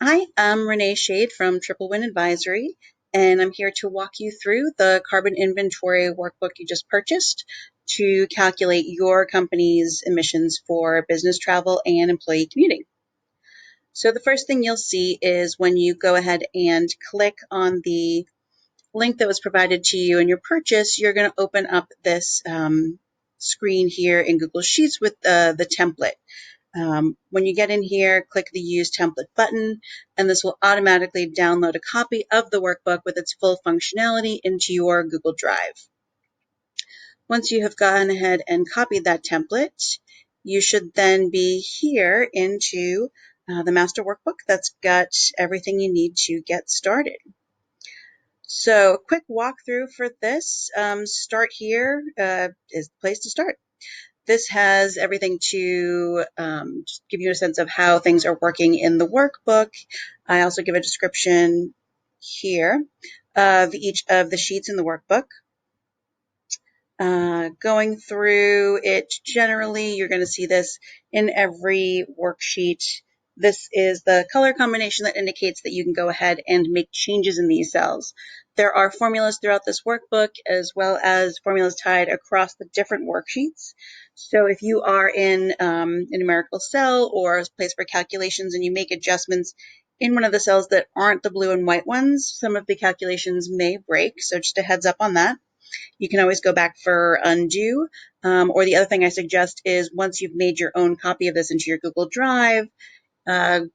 Hi, I'm Renee Shade from TripleWin Advisory, and I'm here to walk you through the carbon inventory workbook you just purchased to calculate your company's emissions for business travel and employee commuting. So the first thing you'll see is when you go ahead and click on the link that was provided to you in your purchase, you're going to open up this screen here in Google Sheets with the template. When you get in here, click the Use Template button, and this will automatically download a copy of the workbook with its full functionality into your Google Drive. Once you have gone ahead and copied that template, you should then be here into the master workbook that's got everything you need to get started. So a quick walkthrough for this, start here is the place to start. This has everything to just give you a sense of how things are working in the workbook. I also give a description here of each of the sheets in the workbook. Going through it generally, you're going to see this in every worksheet. This is the color combination that indicates that you can go ahead and make changes in these cells. There are formulas throughout this workbook as well as formulas tied across the different worksheets. So if you are in a numerical cell or a place for calculations and you make adjustments in one of the cells that aren't the blue and white ones, some of the calculations may break. So just a heads up on that. You can always go back for undo. Or the other thing I suggest is once you've made your own copy of this into your Google Drive,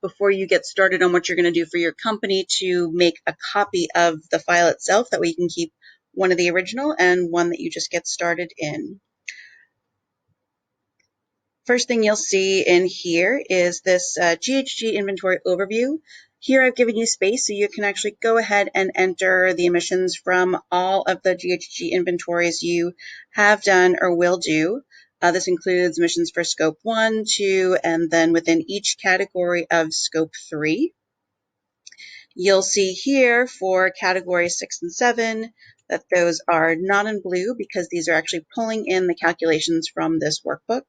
before you get started on what you're going to do for your company, to make a copy of the file itself. That way you can keep one of the original and one that you just get started in. First thing you'll see in here is this GHG inventory overview. Here I've given you space so you can actually go ahead and enter the emissions from all of the GHG inventories you have done or will do. This includes emissions for Scope 1, 2, and then within each category of Scope 3. You'll see here for categories 6 and 7 that those are not in blue because these are actually pulling in the calculations from this workbook.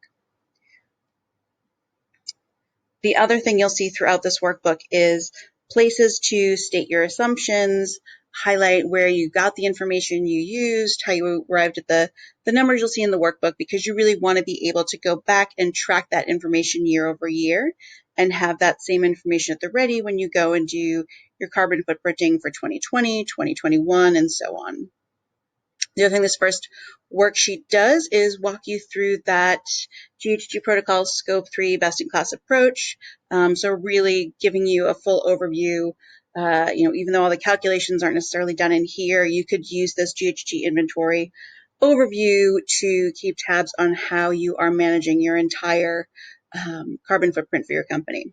The other thing you'll see throughout this workbook is places to state your assumptions, highlight where you got the information you used, how you arrived at the numbers you'll see in the workbook, because you really want to be able to go back and track that information year over year and have that same information at the ready when you go and do your carbon footprinting for 2020, 2021, and so on. The other thing this first worksheet does is walk you through that GHG protocol scope 3 best in class approach. So really giving you a full overview. Even though all the calculations aren't necessarily done in here, you could use this GHG inventory overview to keep tabs on how you are managing your entire carbon footprint for your company.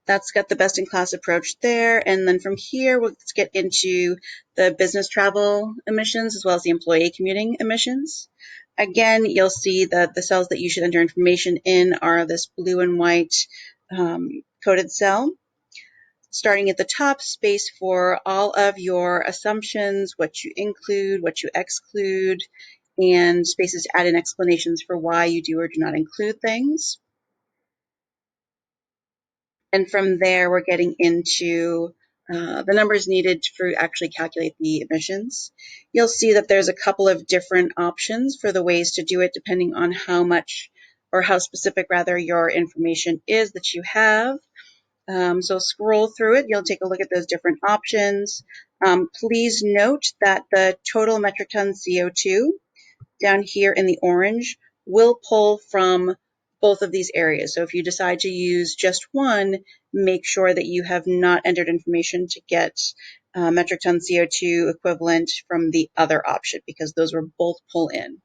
That's got the best-in-class approach there. And then from here, let's get into the business travel emissions as well as the employee commuting emissions. Again, you'll see that the cells that you should enter information in are this blue and white coded cell. Starting at the top, space for all of your assumptions, what you include, what you exclude, and spaces to add in explanations for why you do or do not include things. And from there, we're getting into the numbers needed to actually calculate the emissions. You'll see that there's a couple of different options for the ways to do it, depending on how much or how specific, rather, your information is that you have. So scroll through it. You'll take a look at those different options. Please note that the total metric ton CO2 down here in the orange will pull from both of these areas. So if you decide to use just one, make sure that you have not entered information to get metric ton CO2 equivalent from the other option, because those will both pull in.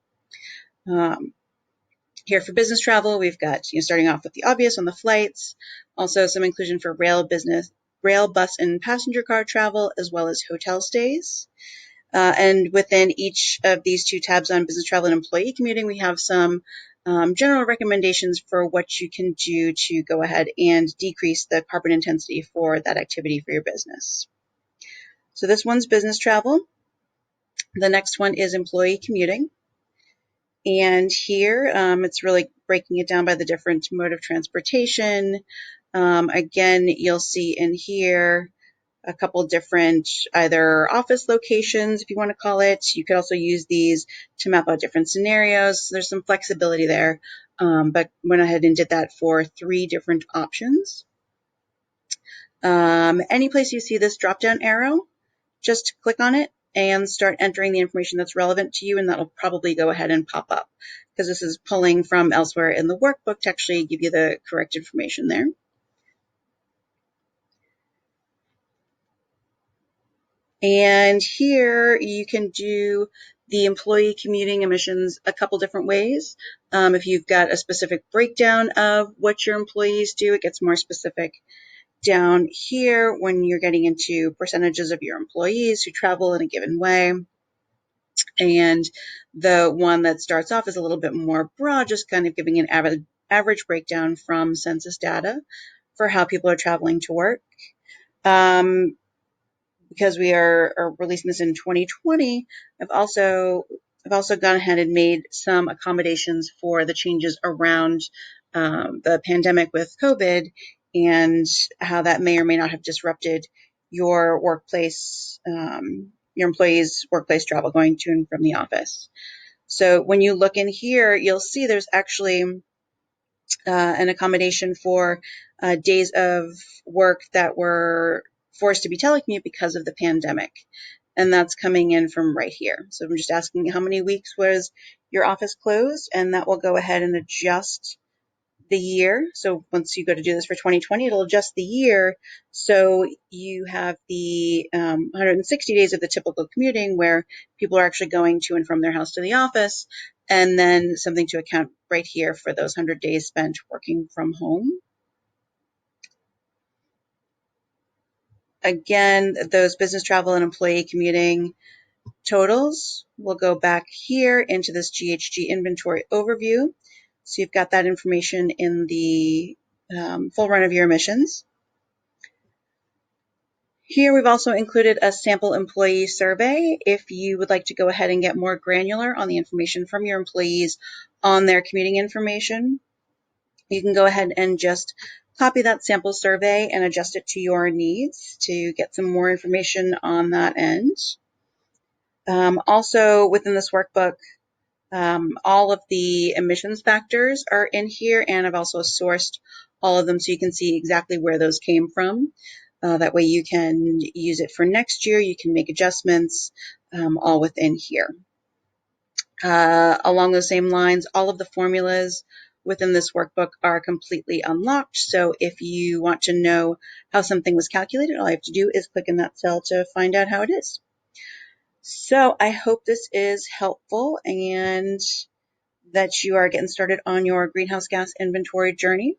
Here for business travel, we've got starting off with the obvious on the flights, also some inclusion for rail, bus, and passenger car travel, as well as hotel stays. And within each of these two tabs on business travel and employee commuting, we have some general recommendations for what you can do to go ahead and decrease the carbon intensity for that activity for your business. So this one's business travel. The next one is employee commuting. And here it's really breaking it down by the different mode of transportation. Again, you'll see in here a couple different either office locations, if you want to call it. You could also use these to map out different scenarios. So there's some flexibility there, but went ahead and did that for 3 different options. Any place you see this drop-down arrow, just click on it and start entering the information that's relevant to you, and that'll probably go ahead and pop up because this is pulling from elsewhere in the workbook to actually give you the correct information there. And here you can do the employee commuting emissions a couple different ways. If you've got a specific breakdown of what your employees do, it gets more specific down here when you're getting into percentages of your employees who travel in a given way. And the one that starts off is a little bit more broad, just kind of giving an average breakdown from census data for how people are traveling to work. Because we are releasing this in 2020, I've also gone ahead and made some accommodations for the changes around the pandemic with COVID and how that may or may not have disrupted your workplace, your employees' workplace travel going to and from the office. So when you look in here, you'll see there's actually an accommodation for days of work that were forced to be telecommute because of the pandemic. And that's coming in from right here. So I'm just asking how many weeks was your office closed, and that will go ahead and adjust the year. So once you go to do this for 2020, it'll adjust the year. So you have the 160 days of the typical commuting where people are actually going to and from their house to the office, and then something to account right here for those 100 days spent working from home. Again, those business travel and employee commuting totals will go back here into this GHG inventory overview. So you've got that information in the full run of your emissions. Here we've also included a sample employee survey if you would like to go ahead and get more granular on the information from your employees on their commuting information. You can go ahead and just copy that sample survey and adjust it to your needs to get some more information on that end. Also within this workbook, all of the emissions factors are in here, and I've also sourced all of them so you can see exactly where those came from. That way you can use it for next year. You can make adjustments all within here. Along those same lines, all of the formulas within this workbook are completely unlocked. So if you want to know how something was calculated, all you have to do is click in that cell to find out how it is. So I hope this is helpful and that you are getting started on your greenhouse gas inventory journey.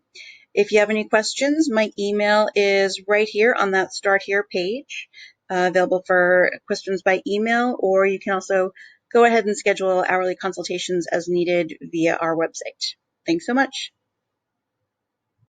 If you have any questions, my email is right here on that Start Here page, available for questions by email, or you can also go ahead and schedule hourly consultations as needed via our website. Thanks so much.